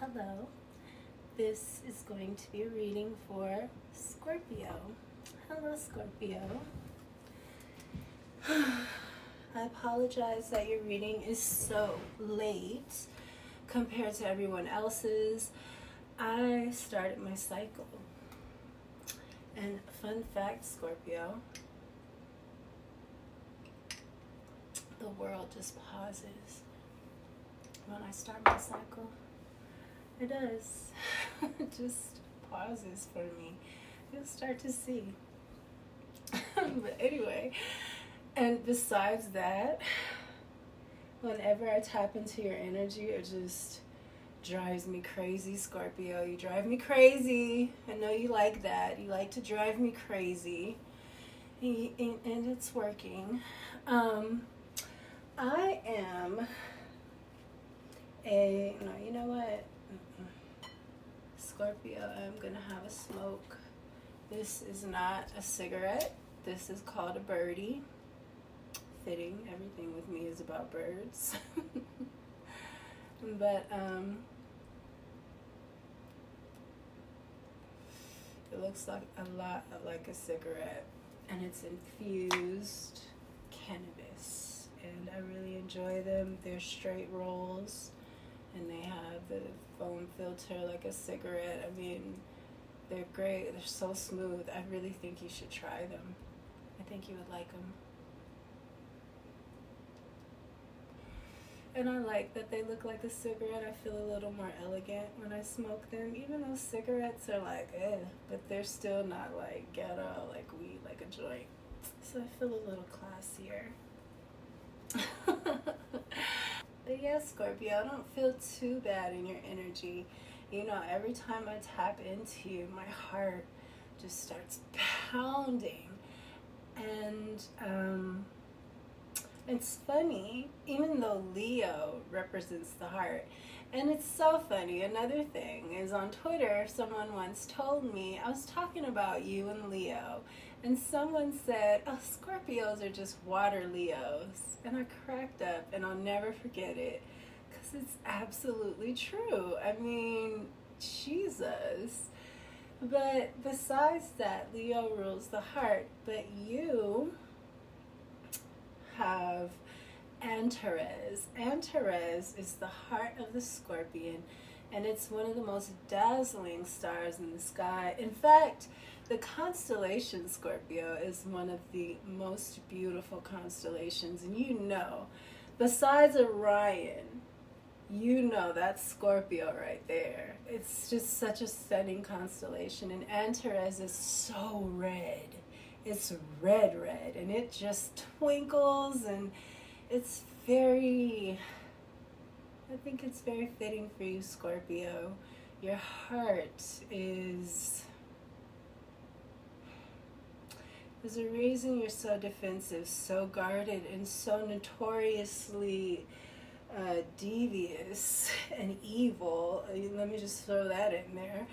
Hello, this is going to be a reading for Scorpio. Hello, Scorpio. I apologize that your reading is so late compared to everyone else's. I started my cycle. And fun fact, Scorpio, the world just pauses when I start my cycle. It does. It just pauses for me. You'll start to see. But anyway, and besides that, whenever I tap into your energy, it just drives me crazy, Scorpio. You drive me crazy. I know you like that. You like to drive me crazy. And it's working. I am no, you know what? Scorpio, I'm gonna have a smoke. This is not a cigarette. This is called a birdie. Fitting. Everything with me is about birds. But it looks like a lot like a cigarette, and it's infused cannabis, and I really enjoy them. They're straight rolls, and they have the foam filter like a cigarette. I mean, they're great. They're so smooth. I really think you should try them. I think you would like them. And I like that they look like a cigarette. I feel a little more elegant when I smoke them. Even though cigarettes are like, but they're still not like ghetto, like weed, like a joint. So I feel a little classier. But yeah, Scorpio, I don't feel too bad in your energy. You know, every time I tap into you, my heart just starts pounding. And it's funny, even though Leo represents the heart. And it's so funny. Another thing is, on Twitter, someone once told me, I was talking about you and Leo, and someone said, oh, Scorpios are just water Leos. And I cracked up, and I'll never forget it, because it's absolutely true. I mean, Jesus. But besides that, Leo rules the heart, but you have Antares. Antares is the heart of the Scorpion, and it's one of the most dazzling stars in the sky. In fact, the constellation Scorpio is one of the most beautiful constellations, and you know, besides Orion, you know that's Scorpio right there. It's just such a stunning constellation, and Antares is so red. It's red, and it just twinkles, and it's very, I think it's very fitting for you, Scorpio. Your heart is, there's a reason you're so defensive, so guarded, and so notoriously devious and evil. Let me just throw that in there.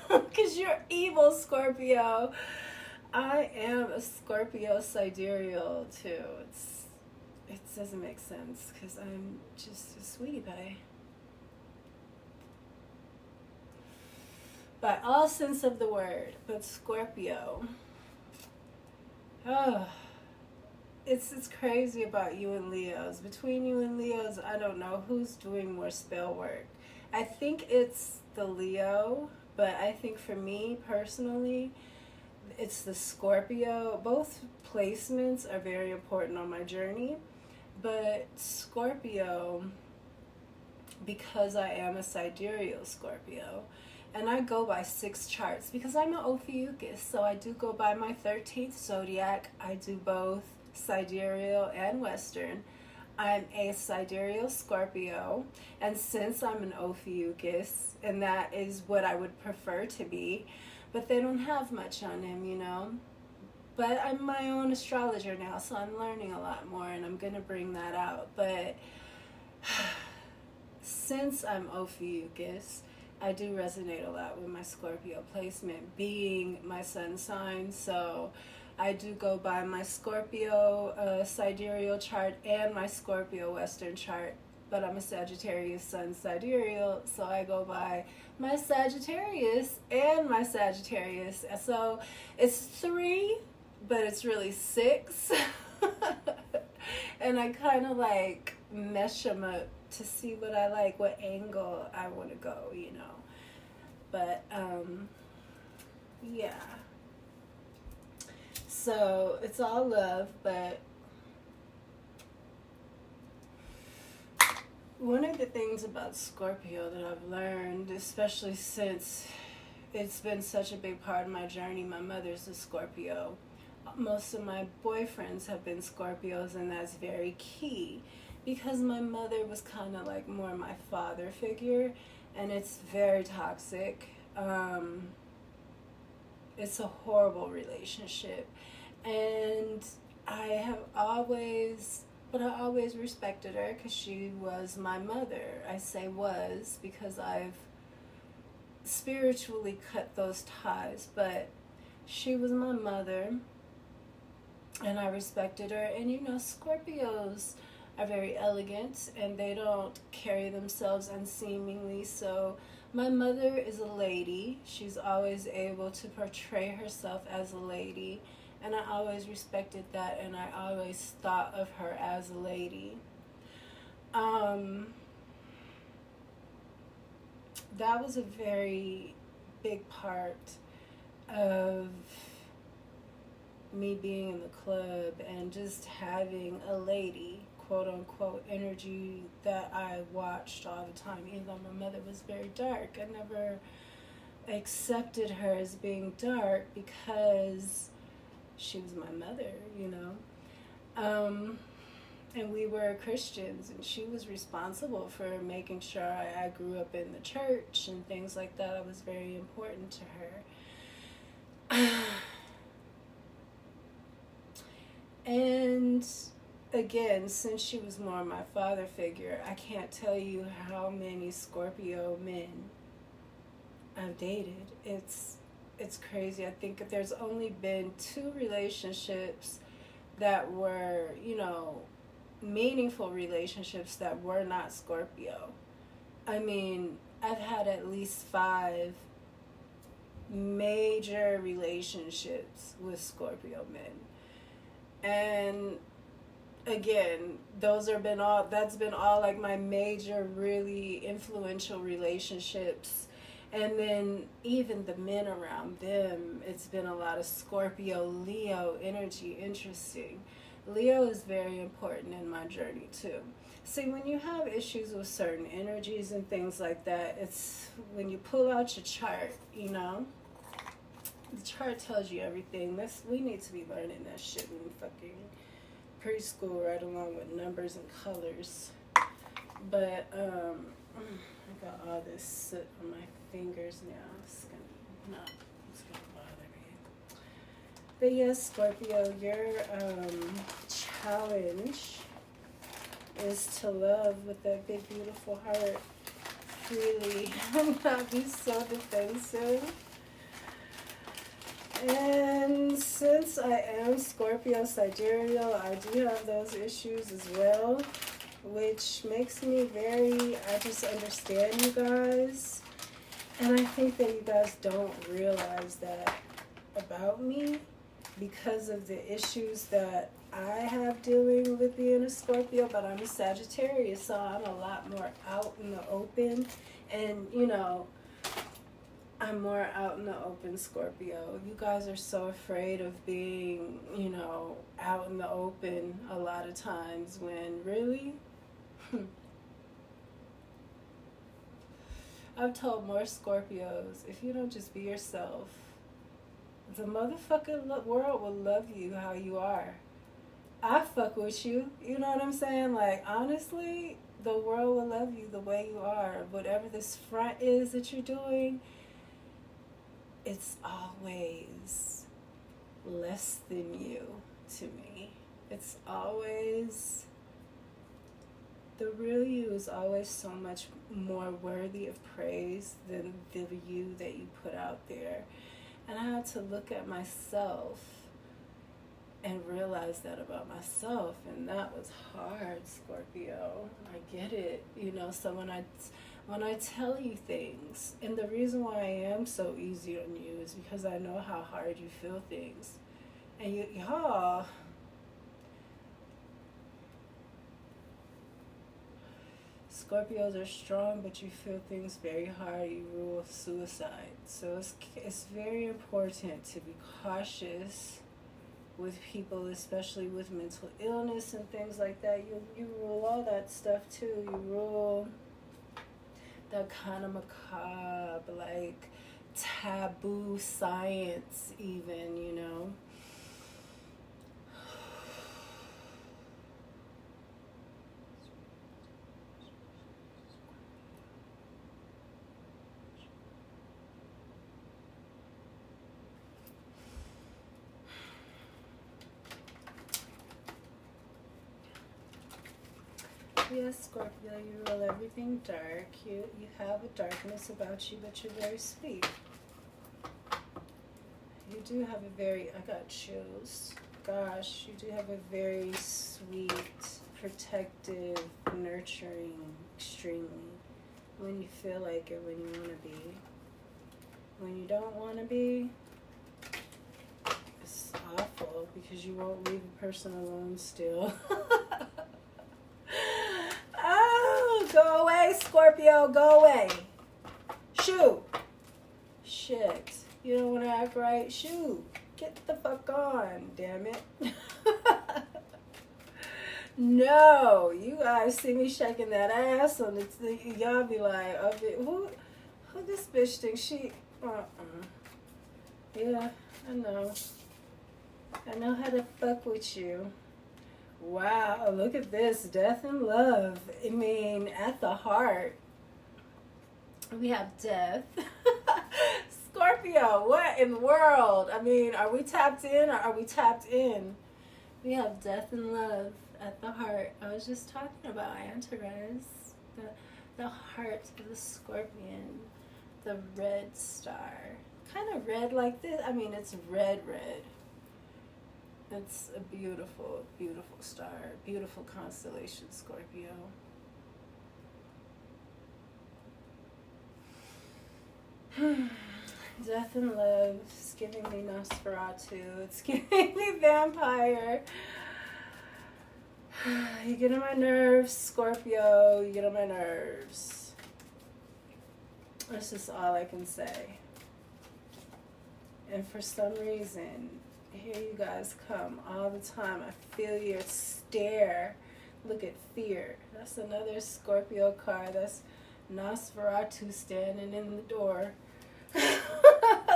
Because you're evil, Scorpio. I am a Scorpio sidereal too. It doesn't make sense because I'm just a sweetie pie. By all sense of the word, but Scorpio. Oh, it's crazy about you and Leos. Between you and Leos, I don't know who's doing more spell work. I think it's the Leo, but I think for me personally, it's the Scorpio. Both placements are very important on my journey, but Scorpio, because I am a sidereal Scorpio, and I go by 6 charts because I'm an Ophiuchus, so I do go by my 13th Zodiac. I do both sidereal and Western. I'm a sidereal Scorpio, and since I'm an Ophiuchus, and that is what I would prefer to be, but they don't have much on him, you know. But I'm my own astrologer now, so I'm learning a lot more, and I'm going to bring that out. But since I'm Ophiuchus, I do resonate a lot with my Scorpio placement, being my sun sign, so I do go by my Scorpio sidereal chart and my Scorpio Western chart but I'm a Sagittarius sun sidereal, so I go by my Sagittarius and my Sagittarius. So it's 3, but it's really 6. And I kind of like mesh them up to see what I like, what angle I want to go, you know. But yeah. So it's all love, but one of the things about Scorpio that I've learned, especially since it's been such a big part of my journey, my mother's a Scorpio. Most of my boyfriends have been Scorpios, and that's very key because my mother was kind of like more my father figure, and it's very toxic. It's a horrible relationship, and I always respected her because she was my mother. I say was because I've spiritually cut those ties, but she was my mother, and I respected her. And you know, Scorpios are very elegant, and they don't carry themselves unseemingly. So my mother is a lady. She's always able to portray herself as a lady, and I always respected that, and I always thought of her as a lady. That was a very big part of me being in the club and just having a lady, quote unquote, energy that I watched all the time. Even though my mother was very dark, I never accepted her as being dark because she was my mother, you know. And we were Christians, and she was responsible for making sure I grew up in the church and things like that. It was very important to her. And again, since she was more my father figure, I can't tell you how many Scorpio men I've dated. It's crazy. I think there's only been 2 relationships that were, you know, meaningful relationships that were not Scorpio. I mean, I've had at least 5 major relationships with Scorpio men. And again, that's been all like my major, really influential relationships. And then even the men around them, it's been a lot of Scorpio, Leo energy. Interesting. Leo is very important in my journey too. See, when you have issues with certain energies and things like that, it's when you pull out your chart, you know, the chart tells you everything. We need to be learning that shit in fucking preschool, right along with numbers and colors. But I got all this soot on my fingers now. It's gonna bother me. But yes, Scorpio, your challenge is to love with that big beautiful heart freely and not be so defensive. And since I am Scorpio sidereal, I do have those issues as well, which makes me I just understand you guys. And I think that you guys don't realize that about me because of the issues that I have dealing with being a Scorpio, but I'm a Sagittarius, so I'm a lot more out in the open. And, you know, I'm more out in the open Scorpio. You guys are so afraid of being, you know, out in the open a lot of times when really, I've told more Scorpios, if you don't just be yourself, the motherfucking world will love you how you are. I fuck with you, you know what I'm saying? Like, honestly, the world will love you the way you are. Whatever this front is that you're doing, it's always less than you to me. It's always, the real you is always so much more worthy of praise than the you that you put out there. And I had to look at myself and realized that about myself, and that was hard, Scorpio. I get it, you know. So when I tell you things, and the reason why I am so easy on you is because I know how hard you feel things, and y'all. Scorpios are strong, but you feel things very hard. You rule suicide. So it's very important to be cautious with people, especially with mental illness and things like that. You rule all that stuff too. You rule that kind of macabre, like taboo science even, you know. Yes, Scorpio, you rule everything dark. You have a darkness about you, but you're very sweet. You do have a very, I got chills. Gosh, you do have a very sweet, protective, nurturing, extremely, when you feel like it, when you want to be. When you don't want to be, it's awful because you won't leave a person alone still. Go away, Scorpio, go away. Shoot. Shit. You don't want to act right? Shoot. Get the fuck on, damn it. No, you guys see me shaking that ass on the y'all be like, who this bitch thinks she, Yeah, I know. I know how to fuck with you. Wow, look at this. Death and love. I mean, at the heart, we have death. Scorpio, what in the world? I mean, are we tapped in or are we tapped in? We have death and love at the heart. I was just talking about Antares, the heart of the scorpion, the red star. Kind of red like this. I mean, it's red. It's a beautiful, beautiful star, beautiful constellation, Scorpio. Death and love. It's giving me Nosferatu. It's giving me vampire. You get on my nerves, Scorpio. You get on my nerves. That's just all I can say. And for some reason, here you guys come all the time. I feel your stare. Look at fear. That's another Scorpio card. That's Nosferatu standing in the door.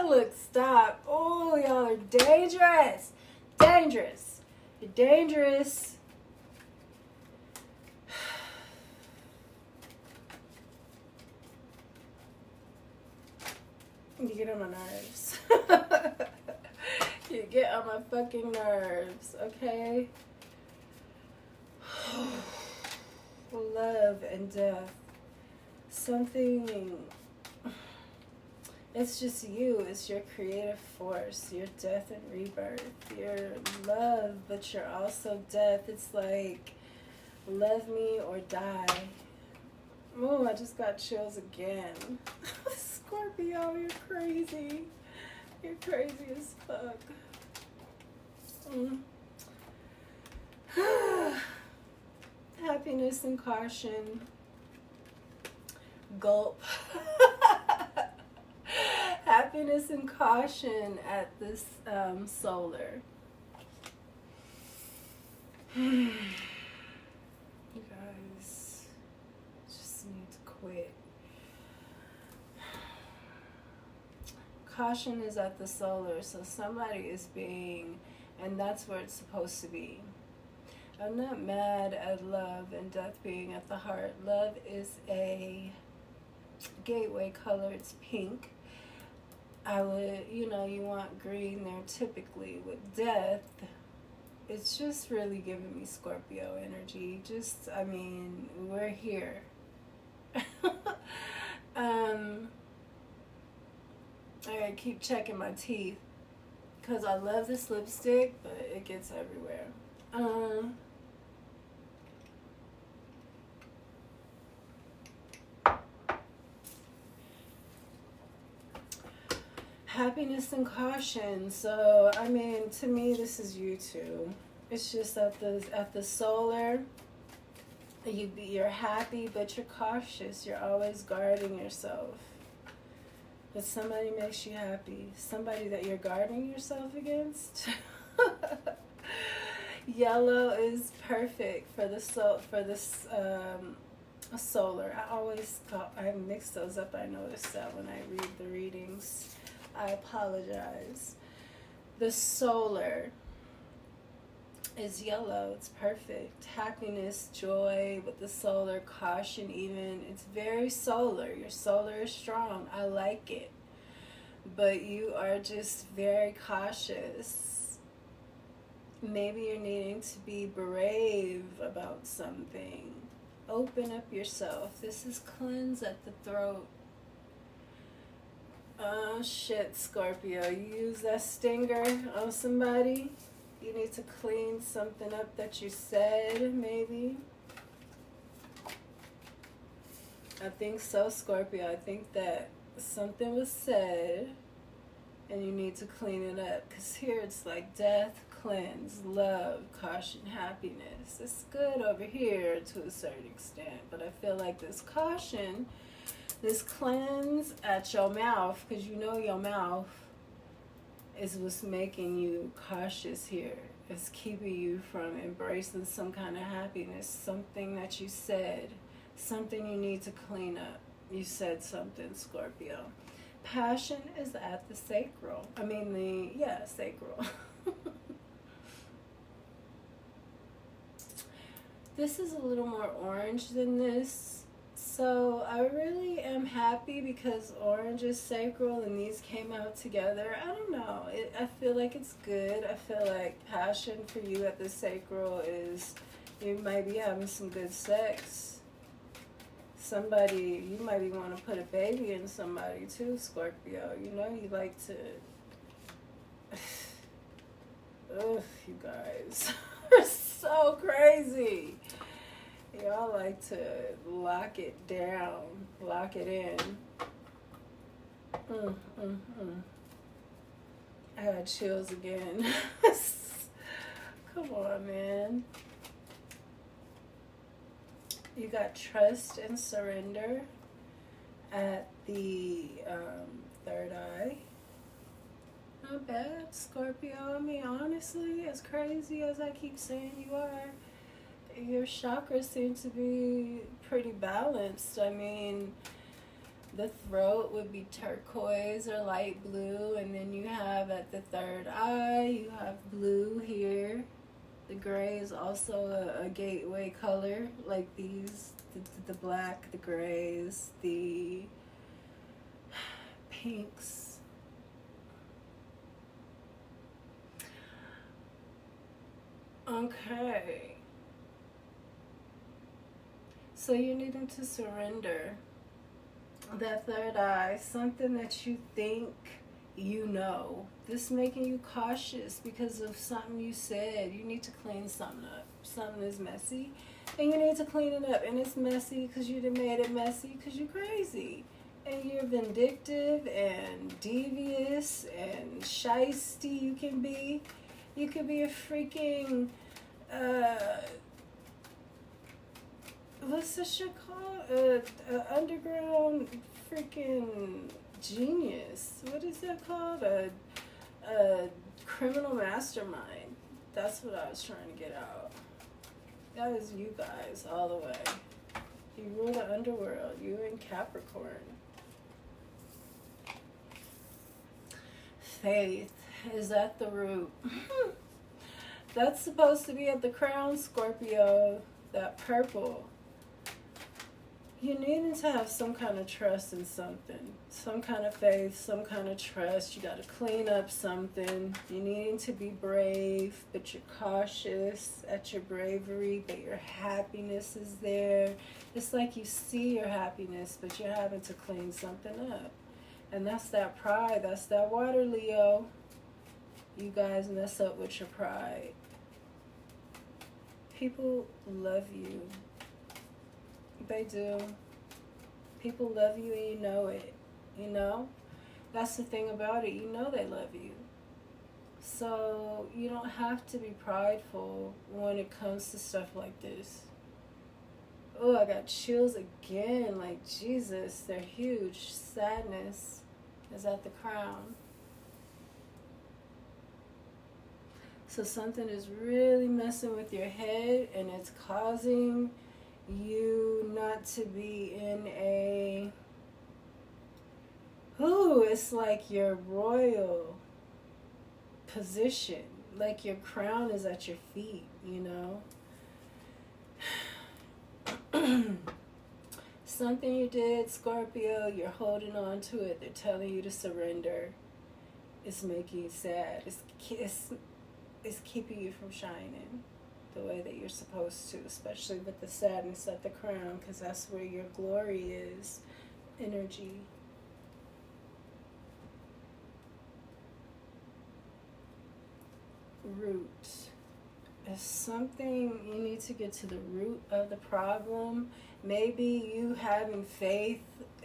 Look, stop. Oh, y'all are dangerous. Dangerous. You're dangerous. You get on my nerves. You get on my fucking nerves, okay? Love and death. Something, it's just you. It's your creative force, your death and rebirth, your love, but you're also death. It's like, love me or die. Oh, I just got chills again. Scorpio, you're crazy. You're crazy as fuck. Happiness and caution. Gulp. Happiness and caution at this solar. You guys just need to quit. Caution is at the solar, so somebody is being, and that's where it's supposed to be. I'm not mad at love and death being at the heart. Love is a gateway color. It's pink. I would, you want green there typically. With death, it's just really giving me Scorpio energy. We're here. I gotta keep checking my teeth. because I love this lipstick, but it gets everywhere. Happiness and caution. So, I mean, to me, this is you too. It's just at the solar, you're happy, but you're cautious. You're always guarding yourself. But somebody makes you happy. Somebody that you're guarding yourself against. Yellow is perfect for the solar. I mix those up. I noticed that when I read the readings. I apologize. The solar is yellow. It's perfect. Happiness, joy with the solar, caution even. It's very solar. Your solar is strong. I like it. But you are just very cautious. Maybe you're needing to be brave about something. Open up yourself. This is cleanse at the throat. Oh shit, Scorpio. You use that stinger on somebody. You need to clean something up that you said, maybe. I think so, Scorpio. I think that something was said and you need to clean it up. Because here it's like death, cleanse, love, caution, happiness. It's good over here to a certain extent. But I feel like this caution, this cleanse at your mouth, because you know your mouth is what's making you cautious here. It's keeping you from embracing some kind of happiness, something that you said, something you need to clean up. You said something, Scorpio. Passion is at the sacral. Sacral. This is a little more orange than this. So I really am happy because orange is sacral and these came out together. I don't know. I feel like it's good. I feel like passion for you at the sacral is you might be having some good sex. You might be want to put a baby in somebody too, Scorpio. You know, you like to... Ugh, you guys are so crazy. Y'all like to lock it down, lock it in. I got chills again. Come on, man. You got trust and surrender at the third eye. Not bad, Scorpio. I mean, honestly, as crazy as I keep saying you are, your chakras seem to be pretty balanced. I mean, the throat would be turquoise or light blue, and then you have at the third eye, you have blue here. The gray is also a gateway color, like these, the black, the grays, the pinks. Okay. So you're needing to surrender that third eye, something that you think you know. This making you cautious because of something you said. You need to clean something up. Something is messy, and you need to clean it up. And it's messy because you done made it messy because you're crazy. And you're vindictive and devious and shisty you can be. You could be a freaking... what's this shit called? Underground freaking genius. What is that called? A criminal mastermind. That's what I was trying to get out. That is you guys all the way. You rule the underworld. You in Capricorn. Faith is at the root. That's supposed to be at the crown, Scorpio. That purple. You needing to have some kind of trust in something. Some kind of faith, some kind of trust. You got to clean up something. You needing to be brave, but you're cautious at your bravery, but your happiness is there. It's like you see your happiness, but you're having to clean something up. And that's that pride. That's that water, Leo. You guys mess up with your pride. People love you. They do. People love you and you know it. You know? That's the thing about it. You know they love you. So you don't have to be prideful when it comes to stuff like this. Oh, I got chills again. Like, Jesus, they're huge. Sadness is at the crown. So something is really messing with your head, and it's causing you not to be in a... Ooh, it's like your royal position. Like your crown is at your feet, you know? Something you did, Scorpio, you're holding on to it. They're telling you to surrender. It's making you sad. It's keeping you from shining the way that you're supposed to, especially with the sadness at the crown, because that's where your glory is, energy. Root. It's something you need to get to the root of the problem. Maybe you having faith,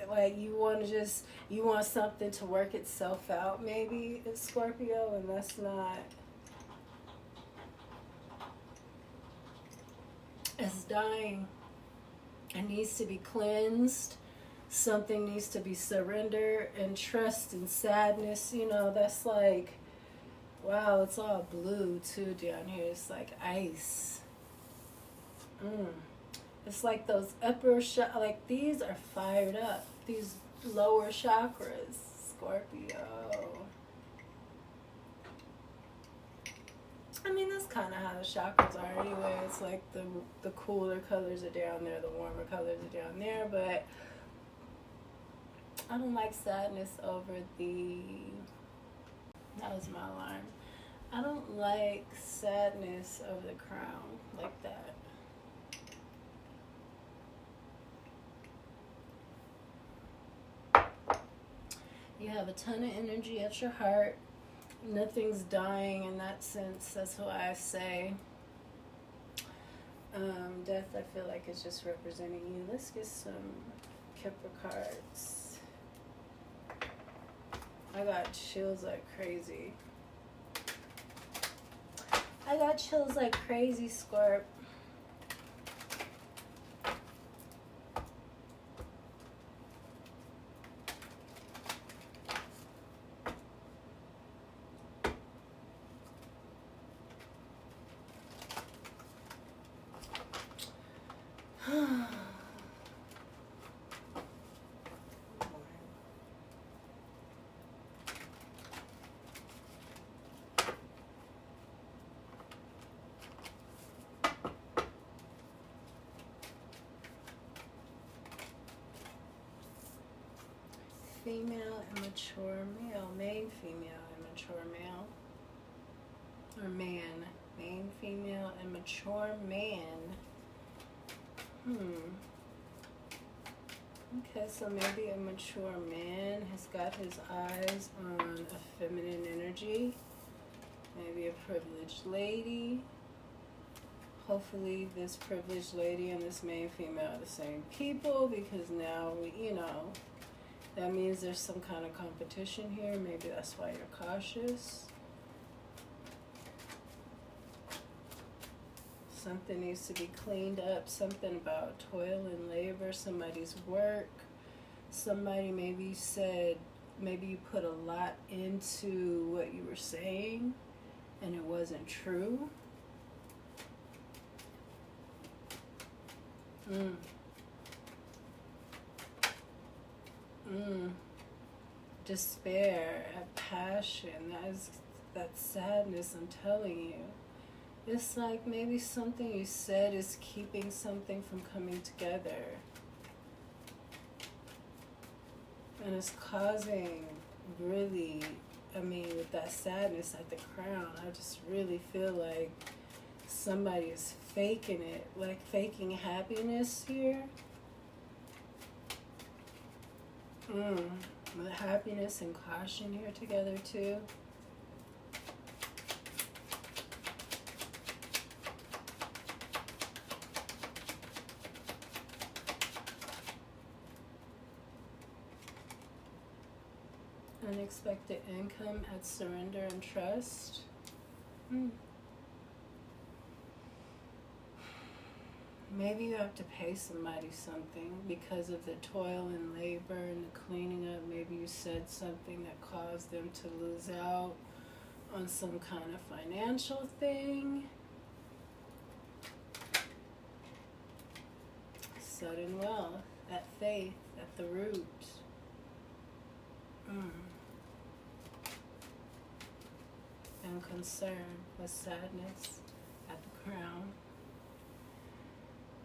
like you want something to work itself out, maybe it's Scorpio, and that's not. It's dying. It needs to be cleansed. Something needs to be surrendered, and trust and sadness, you know, that's like, wow, it's all blue too down here. It's like ice. It's like those upper like these are fired up. These lower chakras, Scorpio. I mean, that's kind of how the chakras are anyway. It's like the cooler colors are down there, the warmer colors are down there, but I don't like sadness over the... That was my alarm. I don't like sadness over the crown like that. You have a ton of energy at your heart. Nothing's dying in that sense. That's why I say death, I feel like, is just representing you. Let's get some Kipper cards. I got chills like crazy. I got chills like crazy, Scorp. Female, immature male, main female, immature male, or man, main female, immature man. Okay, so maybe a mature man has got his eyes on a feminine energy, maybe a privileged lady. Hopefully this privileged lady and this main female are the same people, because now that means there's some kind of competition here. Maybe that's why you're cautious. Something needs to be cleaned up. Something about toil and labor, somebody's work. Somebody maybe you put a lot into what you were saying and it wasn't true. Despair, passion, that sadness, I'm telling you. It's like maybe something you said is keeping something from coming together. And it's causing really, with that sadness at the crown, I just really feel like somebody is faking it, like faking happiness here. With happiness and caution here together too. Unexpected income at surrender and trust. Maybe you have to pay somebody something because of the toil and labor and the cleaning up. Maybe you said something that caused them to lose out on some kind of financial thing. Sudden wealth, at faith, at the root. And concern with sadness at the crown.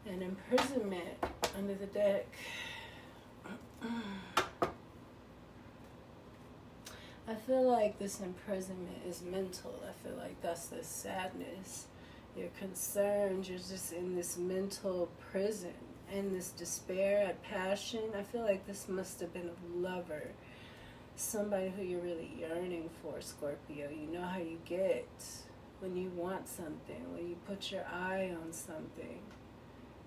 And imprisonment under the deck. I feel like this imprisonment is mental. I feel like that's the sadness. You're concerned. You're just in this mental prison. And this despair at passion. I feel like this must have been a lover. Somebody who you're really yearning for, Scorpio. You know how you get when you want something. When you put your eye on something.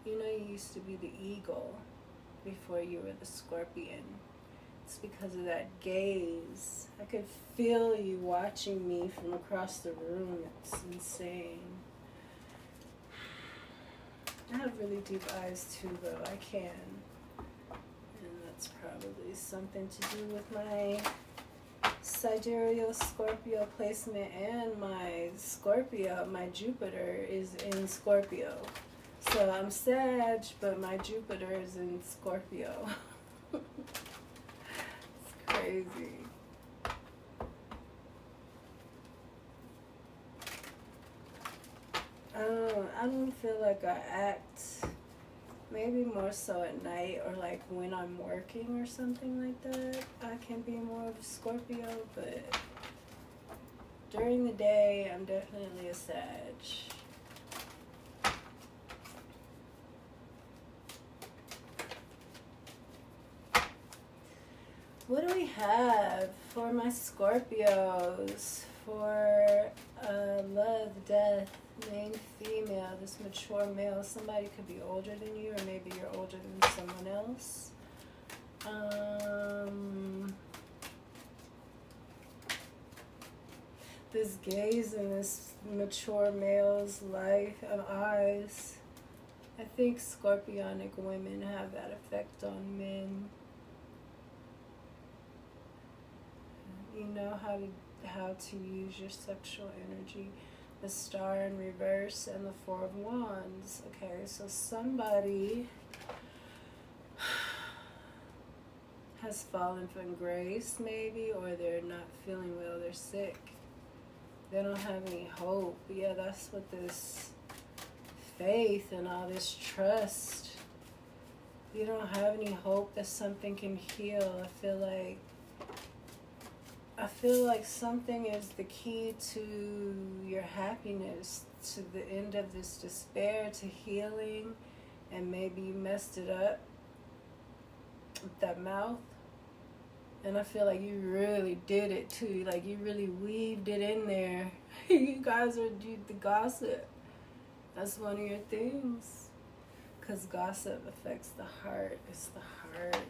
You know you used to be the eagle before you were the scorpion. It's because of that gaze. I could feel you watching me from across the room. It's insane. I have really deep eyes too, though. I can. And that's probably something to do with my sidereal Scorpio placement and my Scorpio. My Jupiter is in Scorpio. So I'm Sag, but my Jupiter is in Scorpio. It's crazy. I don't feel like I act, maybe more so at night or like when I'm working or something like that. I can be more of a Scorpio, but during the day, I'm definitely a Sag. What do we have for my Scorpios? For love, death, main female, this mature male. Somebody could be older than you, or maybe you're older than someone else. This gaze in this mature male's life of eyes. I think Scorpionic women have that effect on men. You know how to use your sexual energy. The Star in reverse and the Four of Wands. Okay, so somebody has fallen from grace maybe, or they're not feeling well, they're sick. They don't have any hope. Yeah, that's what this faith and all this trust. You don't have any hope that something can heal. I feel like something is the key to your happiness, to the end of this despair, to healing, and maybe you messed it up with that mouth. And I feel like you really did it too, like you really weaved it in there. You guys are the gossip. That's one of your things. Because gossip affects the heart. It's the heart.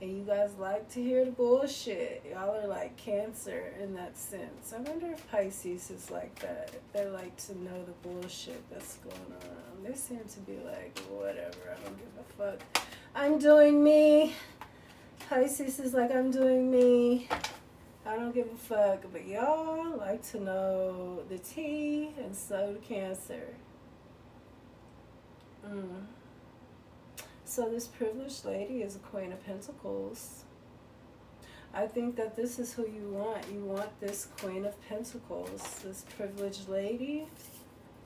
And you guys like to hear the bullshit. Y'all are like Cancer in that sense. I wonder if Pisces is like that. If they like to know the bullshit that's going on. They seem to be like, whatever, I don't give a fuck. I'm doing me. Pisces is like, I'm doing me. I don't give a fuck. But y'all like to know the tea, and so do Cancer. So this privileged lady is a Queen of Pentacles. I think that this is who you want. You want this Queen of Pentacles, this privileged lady.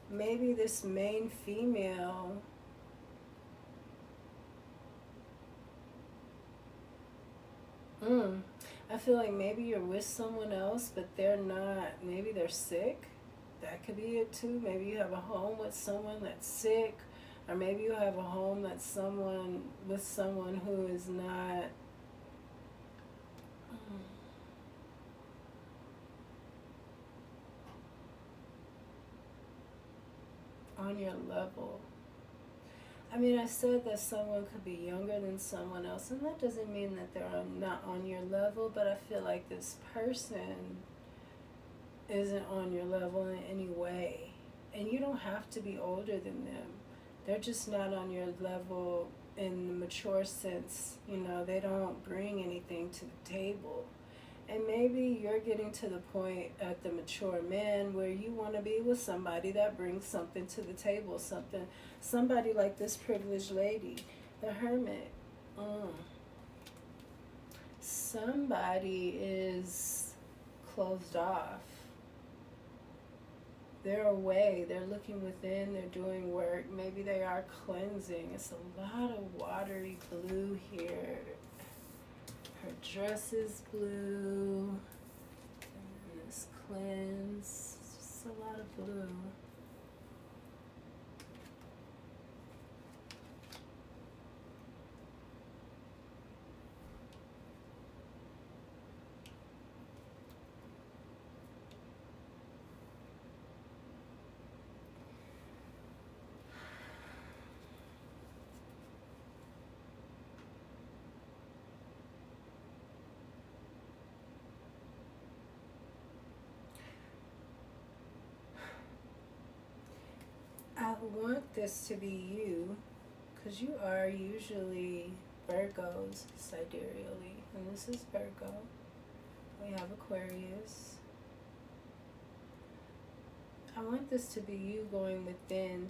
Maybe this main female. I feel like maybe you're with someone else, but they're not. Maybe they're sick. That could be it too. Maybe you have a home with someone that's sick. Or maybe you have a home that's with someone who is not on your level. I mean, I said that someone could be younger than someone else, and that doesn't mean that they're not on your level, but I feel like this person isn't on your level in any way. And you don't have to be older than them. They're just not on your level in the mature sense. You know, they don't bring anything to the table. And maybe you're getting to the point at the mature man where you want to be with somebody that brings something to the table, somebody like this privileged lady, the Hermit. Somebody is closed off. They're away, they're looking within, they're doing work. Maybe they are cleansing. It's a lot of watery blue here. Her dress is blue. And this cleanse. It's just a lot of blue. I want this to be you, because you are usually Virgos sidereally, and this is Virgo. We have Aquarius. I want this to be you going within,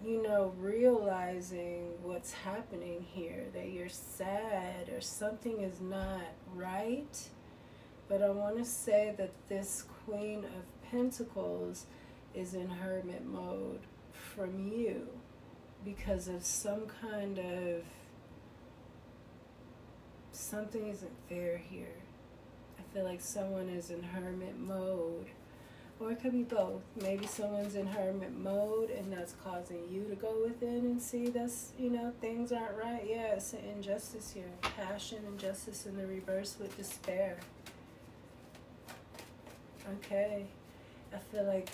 you know, realizing what's happening here, that you're sad or something is not right. But I want to say that this Queen of Pentacles is in Hermit mode from you because of some kind of something isn't fair here. I feel like someone is in Hermit mode, or it could be both. Maybe someone's in Hermit mode and that's causing you to go within and see that's, you know, things aren't right. Yeah, it's an injustice here. Passion, injustice in the reverse with despair. Okay. I feel like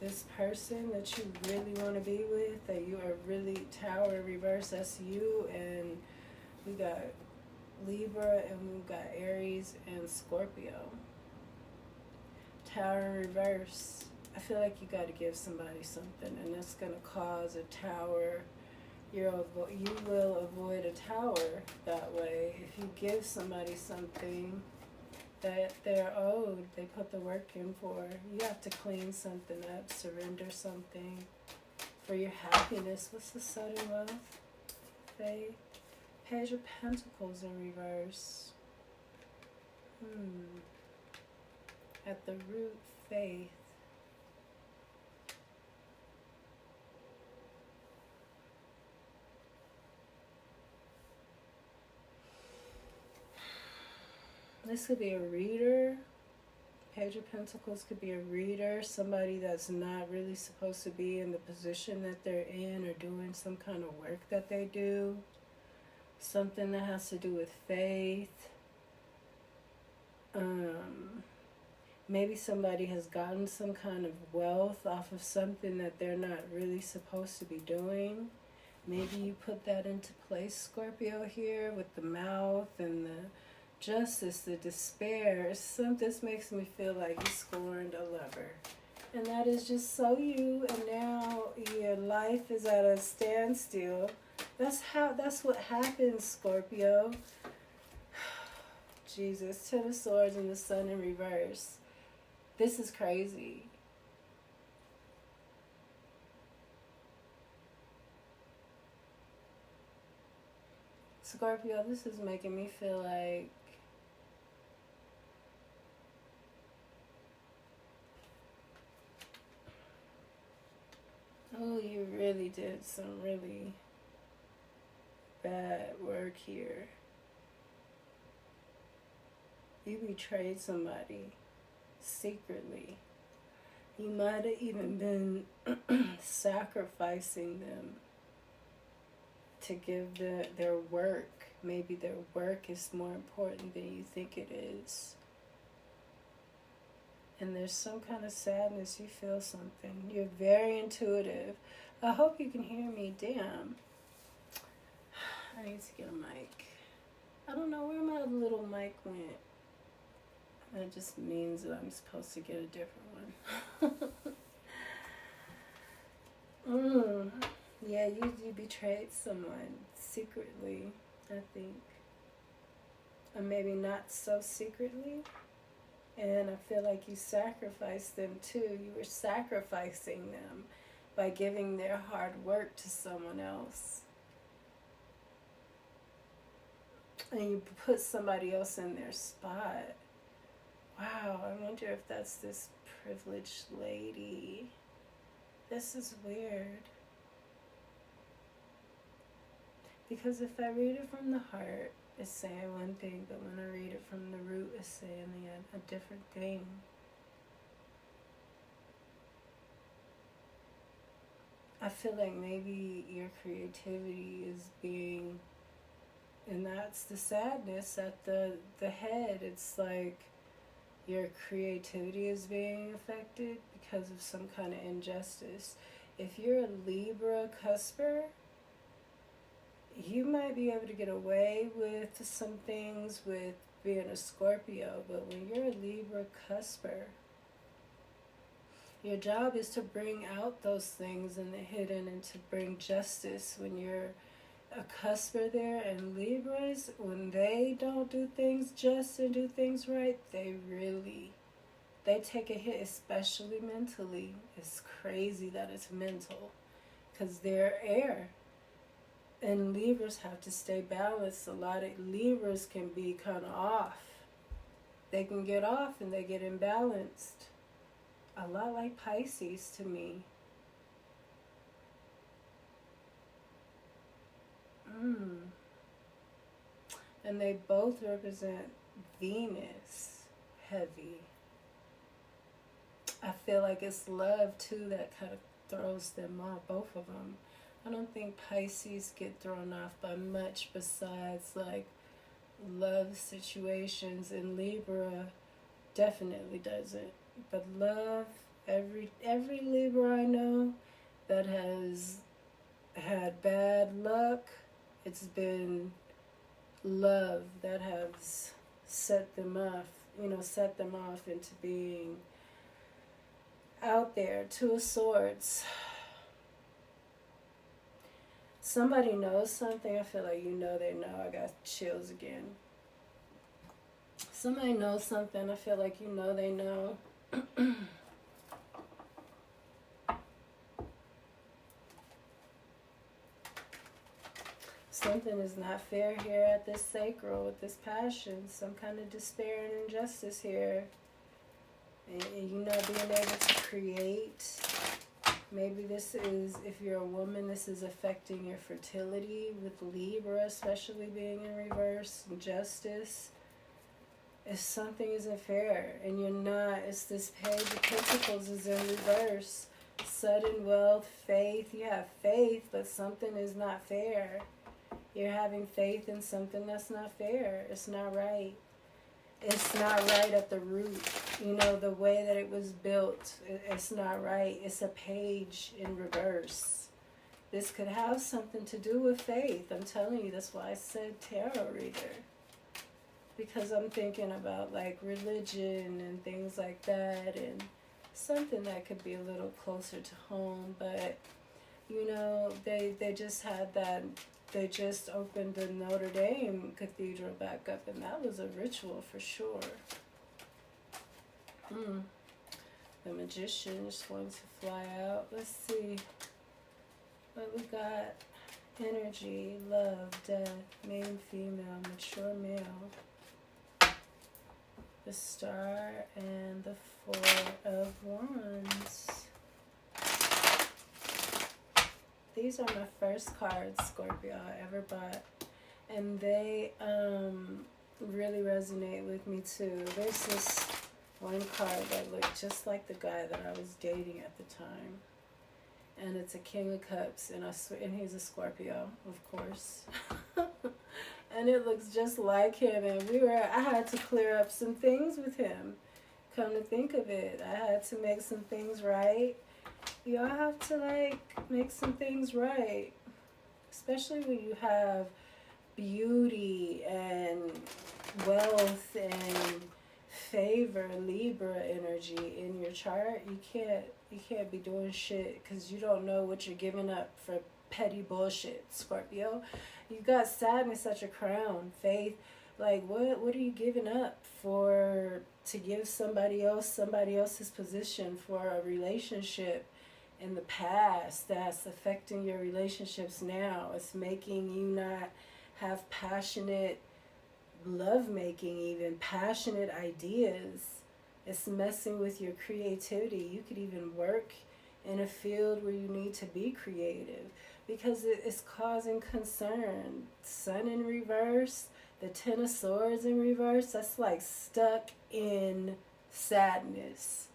this person that you really want to be with, that you are really Tower reverse, that's you, and we got Libra, and we got Aries and Scorpio. Tower reverse. I feel like you got to give somebody something, and that's going to cause a Tower. You will avoid a Tower that way. If you give somebody something that they're owed, they put the work in for. You have to clean something up, surrender something for your happiness. What's the sudden wealth? Faith. Page of Pentacles in reverse. At the root, faith. This could be a reader. Page of Pentacles could be a reader, somebody that's not really supposed to be in the position that they're in or doing some kind of work that they do. Something that has to do with faith. Maybe somebody has gotten some kind of wealth off of something that they're not really supposed to be doing. Maybe you put that into place, Scorpio, here with the mouth and the justice, the despair. This makes me feel like you scorned a lover. And that is just so you, and now your life is at a standstill. That's what happens, Scorpio. Jesus, Ten of Swords and the Sun in reverse. This is crazy. Scorpio, this is making me feel like you really did some really bad work here. You betrayed somebody secretly. You might have even been sacrificing them to give their work. Maybe their work is more important than you think it is. And there's some kind of sadness. You feel something. You're very intuitive. I hope you can hear me. Damn. I need to get a mic. I don't know where my little mic went. That just means that I'm supposed to get a different one. Yeah, you betrayed someone secretly, I think. Or maybe not so secretly. And I feel like you sacrificed them too. You were sacrificing them by giving their hard work to someone else. And you put somebody else in their spot. Wow, I wonder if that's this privileged lady. This is weird. Because if I read it from the heart, it's saying one thing, but when I read it from the root, it's saying a different thing. I feel like maybe your creativity is being, and that's the sadness at the head. It's like your creativity is being affected because of some kind of injustice. If you're a Libra cusper, you might be able to get away with some things with being a Scorpio, but when you're a Libra cusper, your job is to bring out those things in the hidden and to bring justice. When you're a cusper there, and Libras, when they don't do things just and do things right, they take a hit, especially mentally. It's crazy that it's mental because they're air. And Libras have to stay balanced. A lot of Libras can be kind of off. They can get off and they get imbalanced. A lot like Pisces to me. And they both represent Venus, heavy. I feel like it's love too that kind of throws them off, both of them. I don't think Pisces get thrown off by much besides like love situations, and Libra definitely doesn't. But love, every Libra I know that has had bad luck, it's been love that has set them off into being out there. Two of Swords. Somebody knows something. I feel like they know. I got chills again. Somebody knows something. I feel like they know. Something is not fair here at this sacral with this passion. Some kind of despair and injustice here. And being able to create. Maybe this is, if you're a woman, this is affecting your fertility with Libra, especially being in reverse. Justice. If something isn't fair and you're not, it's this Page of Pentacles is in reverse. Sudden wealth, faith. You have faith, but something is not fair. You're having faith in something that's not fair. It's not right. It's not right at the root. The way that it was built, it's not right. It's a page in reverse. This could have something to do with faith. I'm telling you, that's why I said tarot reader. Because I'm thinking about like religion and things like that, and something that could be a little closer to home. But, they just had that. They just opened the Notre Dame Cathedral back up, and that was a ritual for sure. The Magician is going to fly out. Let's see what we got. Energy, love, death, male, female, mature male. The Star and the Four of Wands. These are my first cards, Scorpio, I ever bought. And they really resonate with me too. There's this one card that looked just like the guy that I was dating at the time. And it's a King of Cups, and he's a Scorpio, of course. And it looks just like him, and I had to clear up some things with him. Come to think of it, I had to make some things right. Y'all have to make some things right, especially when you have beauty and wealth and favor, Libra energy in your chart, you can't be doing shit because you don't know what you're giving up for petty bullshit, Scorpio. You got sadness at your crown, faith. Like, what are you giving up for to give somebody else's position for a relationship in the past that's affecting your relationships now? It's making you not have passionate lovemaking, even passionate ideas. It's messing with your creativity. You could even work in a field where you need to be creative because it's causing concern. Sun in reverse, the Ten of Swords in reverse, that's like stuck in sadness.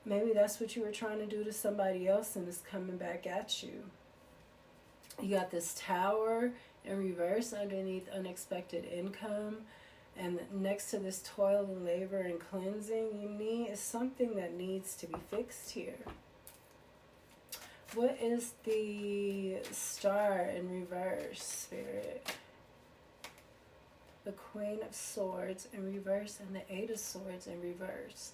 Maybe that's what you were trying to do to somebody else and it's coming back at you. You got this Tower in reverse underneath unexpected income. And next to this toil and labor and cleansing you need is something that needs to be fixed here. What is the Star in reverse, Spirit? The Queen of Swords in reverse and the Eight of Swords in reverse.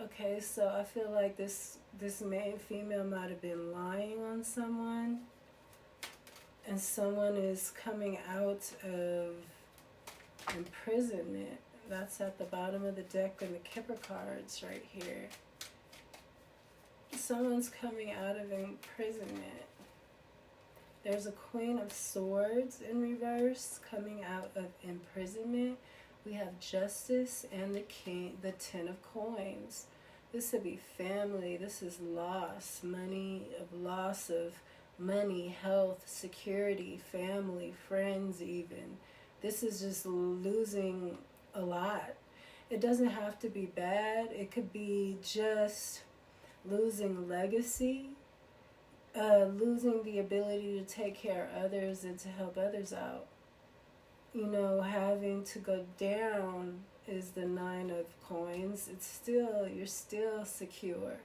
Okay, so I feel like this main female might have been lying on someone. And someone is coming out of imprisonment. That's at the bottom of the deck in the Kipper cards right here. Someone's coming out of imprisonment. There's a Queen of Swords in reverse coming out of imprisonment. We have Justice and the Ten of Coins. This would be family. This is loss, loss of money, health, security, family, friends even. This is just losing a lot. It doesn't have to be bad. It could be just losing legacy, losing the ability to take care of others and to help others out. You know, having to go down is the Nine of Coins. You're still secure.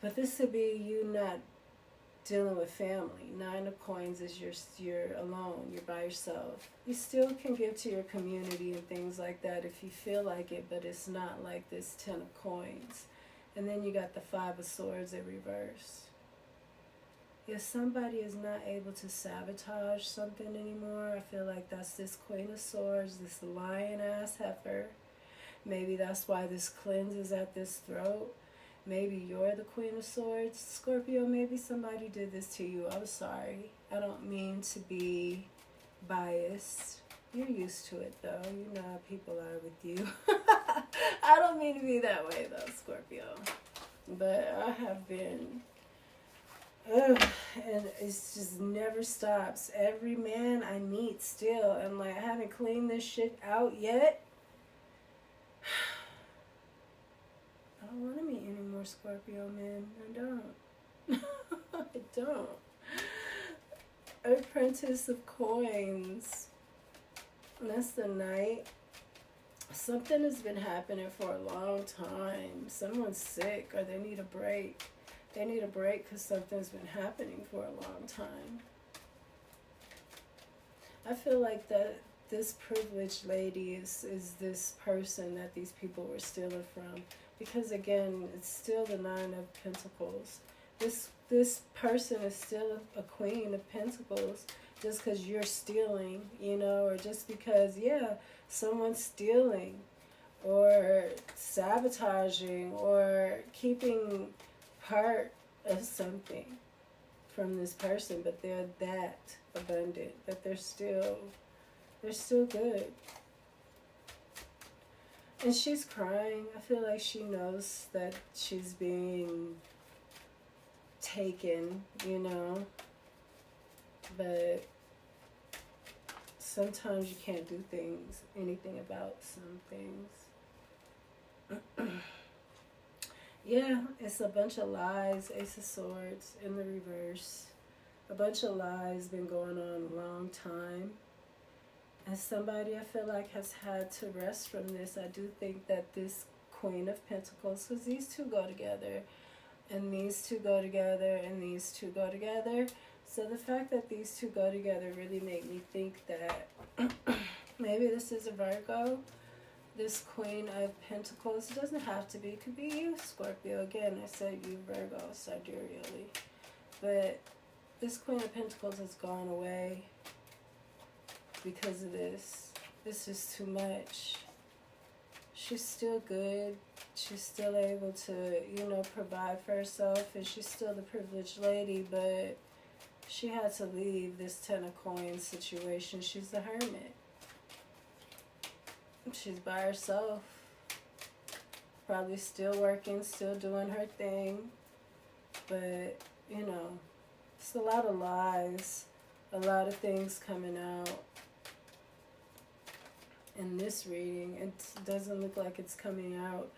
But this would be you not dealing with family. Nine of Coins is you're alone, you're by yourself. You still can give to your community and things like that if you feel like it, but it's not like this Ten of Coins. And then you got the Five of Swords in reverse. If somebody is not able to sabotage something anymore, I feel like that's this Queen of Swords, this lion-ass heifer. Maybe that's why this cleanse is at this throat. Maybe you're the Queen of Swords. Scorpio, maybe somebody did this to you. I'm sorry. I don't mean to be biased. You're used to it, though. You know how people are with you. I don't mean to be that way, though, Scorpio. But I have been... and it just never stops. Every man I meet still, and like I haven't cleaned this shit out yet. I don't want to meet any more Scorpio men. I don't. I don't. Apprentice of Coins. And that's the Knight. Something has been happening for a long time. Someone's sick or they need a break. They need a break because something's been happening for a long time. I feel like that this privileged lady is this person that these people were stealing from. Because again, it's still the Nine of Pentacles. This person is still a Queen of Pentacles just because you're stealing, you know, or just because, yeah, someone's stealing or sabotaging or keeping part of something from this person, but they're that abundant that they're still good. And she's crying. I feel like she knows that she's being taken, you know, but sometimes you can't do anything about some things. Yeah, it's a bunch of lies. Ace of Swords in the reverse. A bunch of lies been going on a long time. And somebody I feel like has had to rest from this. I do think that this Queen of Pentacles, because these two go together, and these two go together, and these two go together. So the fact that these two go together really made me think that maybe this is a Virgo. This Queen of Pentacles, it doesn't have to be, it could be you, Scorpio. Again, I said you, Virgo, sidereally. But this Queen of Pentacles has gone away because of this. This is too much. She's still good. She's still able to, you know, provide for herself, and she's still the privileged lady, but she had to leave this Ten of Coins situation. She's the Hermit. She's by herself, probably still working, still doing her thing, but, you know, it's a lot of lies, a lot of things coming out in this reading. It doesn't look like it's coming out.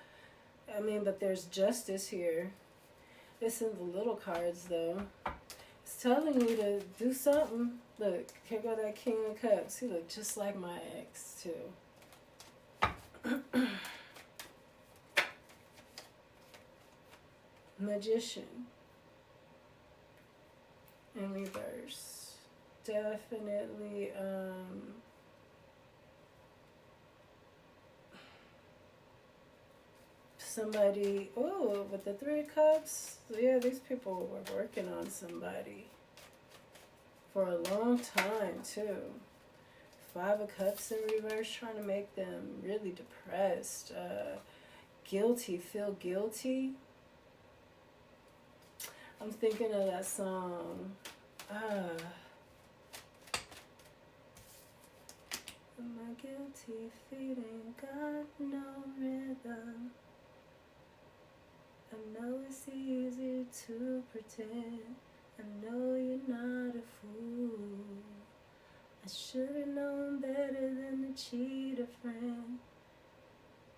I mean, but there's justice here. It's in the little cards, though. It's telling you to do something. Look, here go that King of Cups. He looked just like my ex, too. Magician in reverse. Definitely somebody, oh, with the Three of Cups. Yeah, these people were working on somebody for a long time too. Five of Cups in reverse, trying to make them really depressed, guilty, feel guilty. I'm thinking of that song. Am I guilty feet ain't got no rhythm? I know it's easy to pretend. I know you're not a fool. I should have known better than to cheat a friend,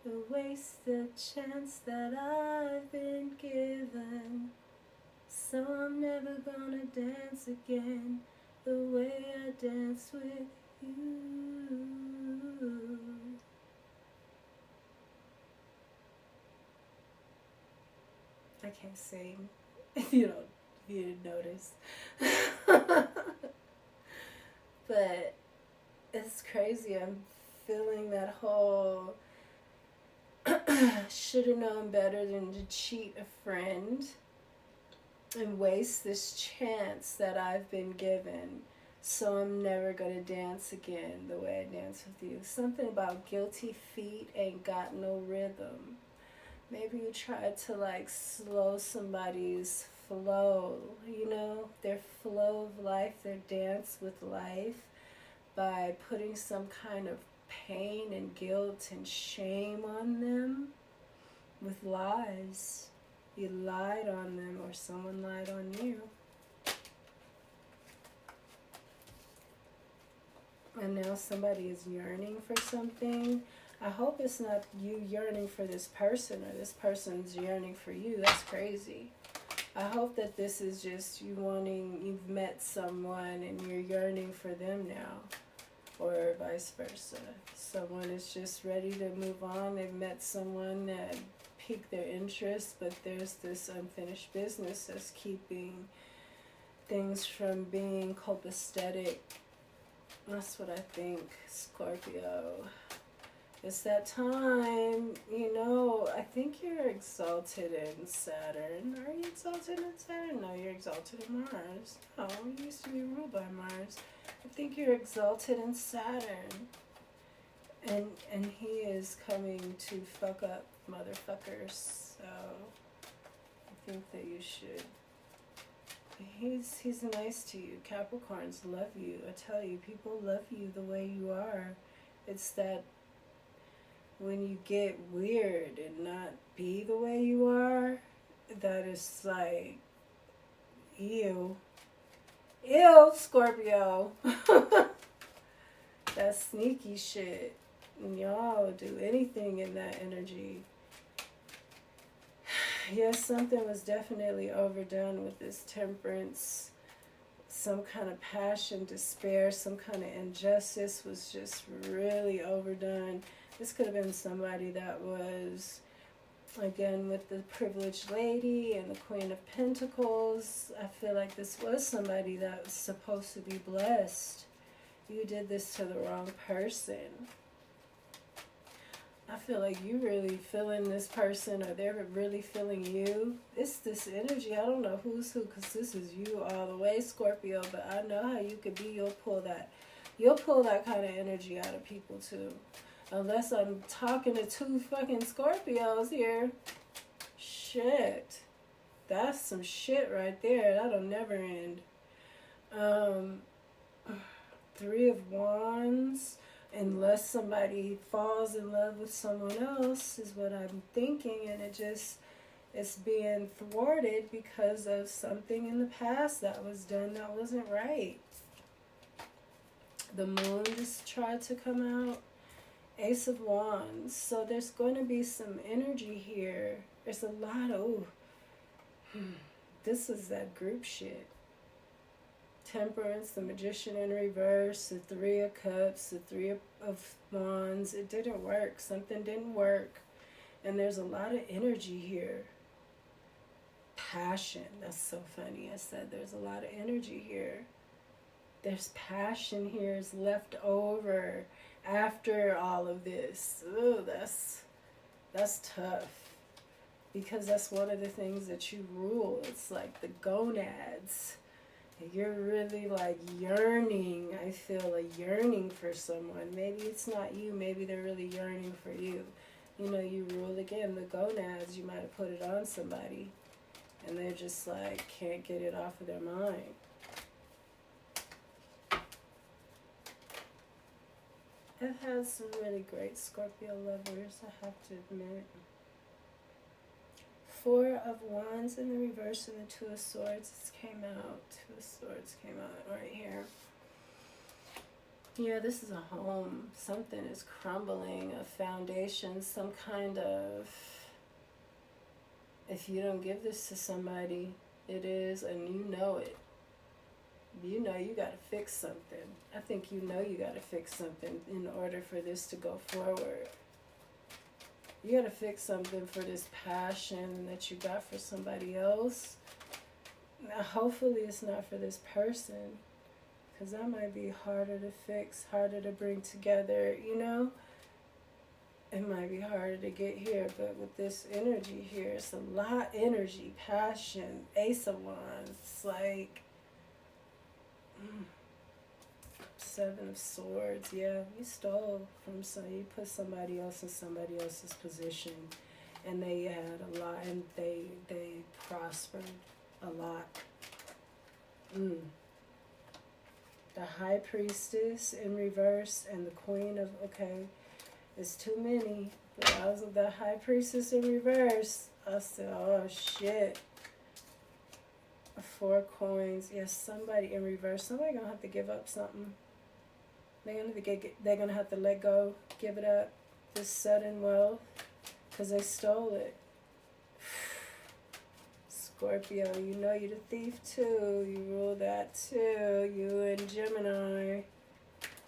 to waste the chance that I've been given. So I'm never gonna dance again the way I dance with you. I can't sing if you didn't notice. But it's crazy. I'm feeling that whole should have known better than to cheat a friend and waste this chance that I've been given. So I'm never going to dance again the way I dance with you. Something about guilty feet ain't got no rhythm. Maybe you tried to like slow somebody's flow, you know, their flow of life, their dance with life, by putting some kind of pain and guilt and shame on them with lies. You lied on them, or someone lied on you. And now somebody is yearning for something. I hope it's not you yearning for this person, or this person's yearning for you. That's crazy. I hope that this is just you wanting, you've met someone and you're yearning for them now, or vice versa. Someone is just ready to move on. They've met someone that piqued their interest, but there's this unfinished business that's keeping things from being copacetic. That's what I think, Scorpio. It's that time, you know. I think you're exalted in Saturn. Are you exalted in Saturn? No, you're exalted in Mars. No, you used to be ruled by Mars. I think you're exalted in Saturn. And he is coming to fuck up motherfuckers. So I think that you should. He's nice to you. Capricorns love you. I tell you, people love you the way you are. It's that when you get weird and not be the way you are, that is like, ew. Ew, Scorpio. That's sneaky shit. And y'all do anything in that energy. Yes, something was definitely overdone with this Temperance. Some kind of passion, despair, some kind of injustice was just really overdone. This could have been somebody that was Again, with the privileged lady and the Queen of Pentacles, I feel like this was somebody that was supposed to be blessed. You did this to the wrong person. I feel like you really feeling this person, or they're really feeling you. It's this energy. I don't know who's who, because this is you all the way, Scorpio. But I know how you could be. You'll pull that kind of energy out of people too. Unless I'm talking to two fucking Scorpios here. Shit. That's some shit right there. That'll never end. 3 of Wands. Unless somebody falls in love with someone else is what I'm thinking. And it's being thwarted because of something in the past that was done that wasn't right. The moon just tried to come out. Ace of Wands. So there's going to be some energy here. There's a lot of... this is that group shit. Temperance, the Magician in reverse, the 3 of Cups, the 3 of Wands. It didn't work. Something didn't work. And there's a lot of energy here. Passion. That's so funny. I said there's a lot of energy here. There's passion here is left over after all of this. Ooh, that's tough. Because that's one of the things that you rule. It's like the gonads. You're really like yearning. I feel a yearning for someone. Maybe it's not you. Maybe they're really yearning for you. You know, you rule again. The gonads, you might have put it on somebody. And they're just like, can't get it off of their mind. I've had some really great Scorpio lovers, I have to admit. 4 of Wands in the reverse and the 2 of Swords. This came out. 2 of Swords came out right here. Yeah, this is a home. Something is crumbling, a foundation, some kind of... If you don't give this to somebody, it is, and you know it. You know you got to fix something. I think you know you got to fix something in order for this to go forward. You got to fix something for this passion that you got for somebody else. Now, hopefully it's not for this person, because that might be harder to fix, harder to bring together, you know? It might be harder to get here, but with this energy here, it's a lot of energy, passion, Ace of Wands. It's like... 7 of Swords. Yeah, you stole from you put somebody else in somebody else's position, and they had a lot, and they prospered a lot. The High Priestess in reverse and the Queen of... Okay, it's too many. But I was with the High Priestess in reverse. I said, oh shit. 4 coins. Yes, somebody in reverse. Somebody gonna have to give up something. They're gonna have to let go, give it up. This sudden wealth, because they stole it. Scorpio, you know you're the thief too. You rule that too. You and Gemini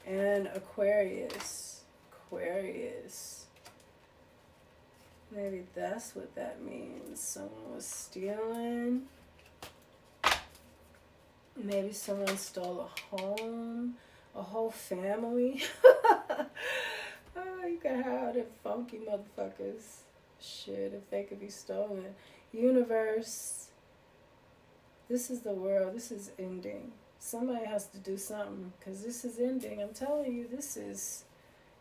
and Aquarius. Aquarius. Maybe that's what that means. Someone was stealing. Maybe someone stole a home, a whole family. Oh, you can have them funky motherfuckers. Shit, if they could be stolen. Universe. This is the world. This is ending. Somebody has to do something, because this is ending. I'm telling you, this is...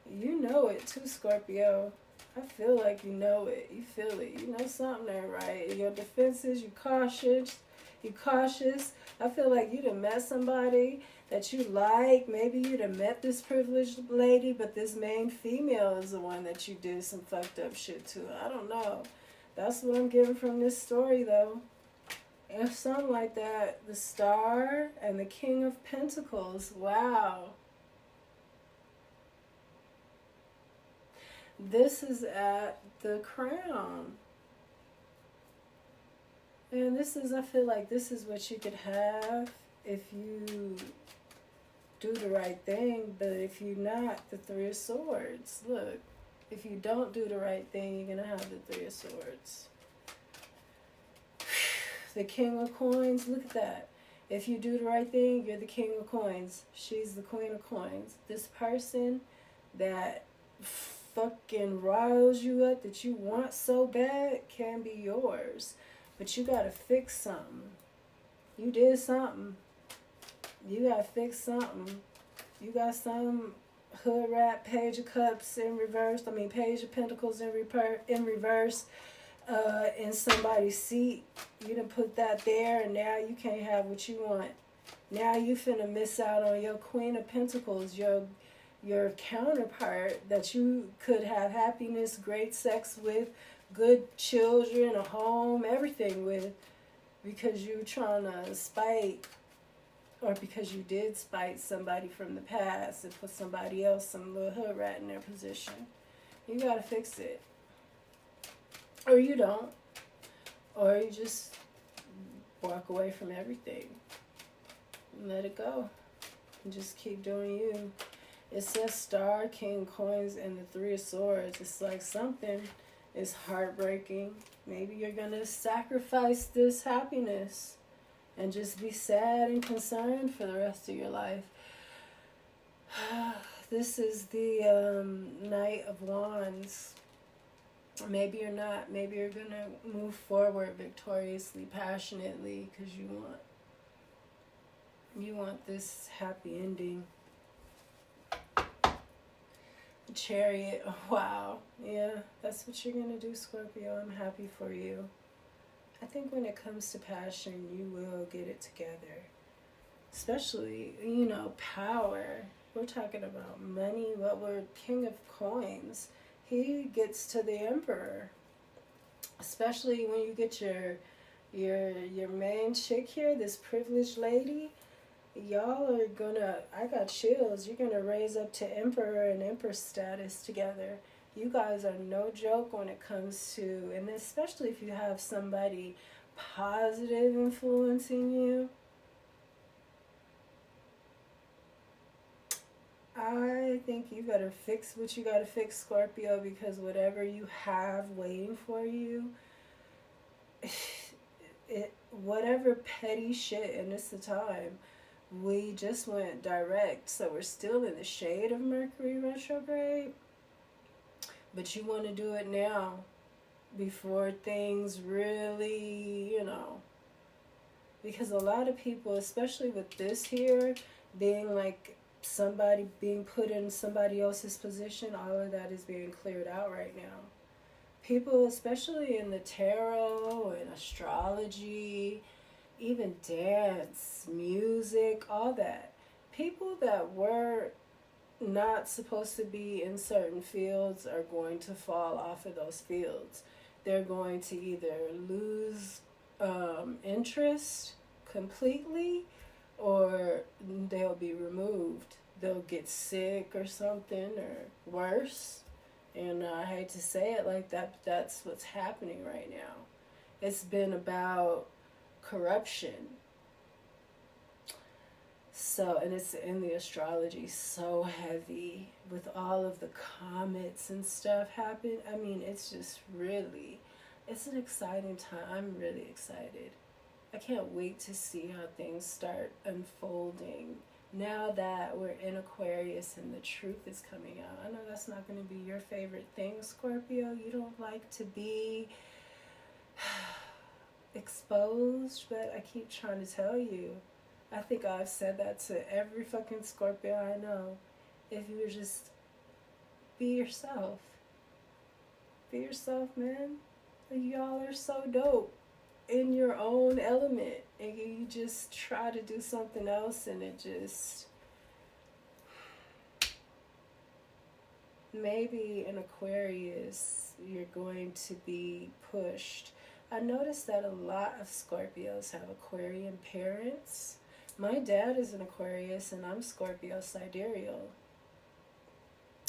You know it too, Scorpio. I feel like you know it. You feel it. You know something ain't right. Your defenses, you cautious. You cautious. I feel like you'd have met somebody that you like. Maybe you'd have met this privileged lady, but this main female is the one that you did some fucked up shit to. I don't know. That's what I'm getting from this story, though. And something like that. The Star and the King of Pentacles. Wow. This is at the Crown. And this is, I feel like this is what you could have if you do the right thing. But if you're not, the 3 of Swords. Look, If you don't do the right thing, you're going to have the Three of Swords. The King of Coins, look at that. If you do the right thing, you're the King of Coins. She's the Queen of Coins. This person that fucking riles you up, that you want so bad, can be yours. But you gotta fix something. You did something. You gotta fix something. You got some hood rat, Page of Cups in reverse. I mean, Page of Pentacles in reverse. In somebody's seat. You done put that there, and now you can't have what you want. Now you finna miss out on your Queen of Pentacles, your counterpart that you could have happiness, great sex with, good children, a home, everything with, because you're trying to spite, or because you did spite somebody from the past and put somebody else, some little hood rat in their position. You gotta fix it. Or you don't. Or you just walk away from everything. And let it go. And just keep doing you. It says Star, King, Coins, and the Three of Swords. It's like something is heartbreaking. Maybe you're going to sacrifice this happiness and just be sad and concerned for the rest of your life. This is the Knight of Wands. Maybe you're not. Maybe you're going to move forward victoriously, passionately, because you want this happy ending. Chariot. Wow. Yeah, that's what you're going to do, Scorpio. I'm happy for you. I think when it comes to passion, you will get it together. Especially, power. We're talking about money, but we're King of Coins. He gets to the Emperor, especially when you get your main chick here, this privileged lady. Y'all are gonna, I got chills, you're gonna raise up to Emperor and Empress status together. You guys are no joke when it comes to, and especially if you have somebody positive influencing you. I think you better fix what you gotta fix, Scorpio, because whatever you have waiting for you, whatever petty shit, and it's the time. We just went direct, so we're still in the shade of Mercury retrograde. But you want to do it now, before things really, because a lot of people, especially with this here, being like somebody being put in somebody else's position, all of that is being cleared out right now. People, especially in the tarot and astrology, even dance, music, all that. People that were not supposed to be in certain fields are going to fall off of those fields. They're going to either lose interest completely, or they'll be removed. They'll get sick or something, or worse. And I hate to say it like that, but that's what's happening right now. It's been about corruption. So, and it's in the astrology so heavy with all of the comets and stuff happen. I mean, it's just really, it's an exciting time. I'm really excited. I can't wait to see how things start unfolding now that we're in Aquarius and the truth is coming out. I know that's not going to be your favorite thing, Scorpio. You don't like to be exposed, but I keep trying to tell you. I think I've said that to every fucking Scorpio I know. If you just be yourself. Be yourself, man. Y'all are so dope in your own element, and you just try to do something else, and it just, maybe in Aquarius you're going to be pushed. I noticed that a lot of Scorpios have Aquarian parents. My dad is an Aquarius and I'm Scorpio sidereal.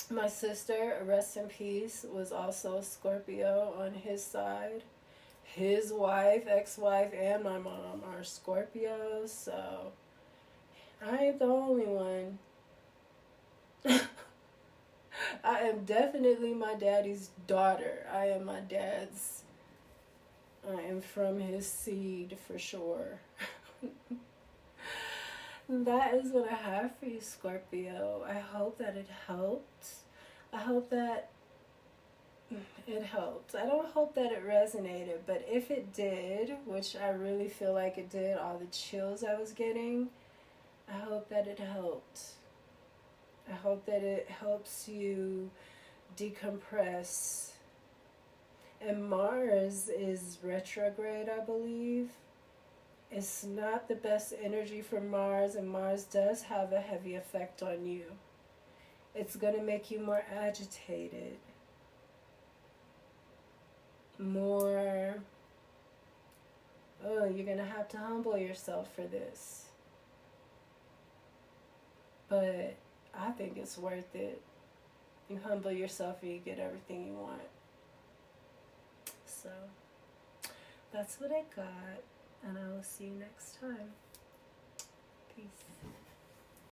My sister, rest in peace, was also a Scorpio on his side. His wife, ex-wife, and my mom are Scorpios, so I ain't the only one. I am definitely my daddy's daughter. I am from his seed for sure. That is what I have for you, Scorpio. I hope that it helped. I hope that it helped. I don't hope that it resonated, but if it did, which I really feel like it did, all the chills I was getting, I hope that it helped. I hope that it helps you decompress. And Mars is retrograde, I believe. It's not the best energy for Mars, and Mars does have a heavy effect on you. It's going to make you more agitated. More, oh, you're going to have to humble yourself for this. But I think it's worth it. You humble yourself and you get everything you want. So, that's what I got. And I will see you next time. Peace.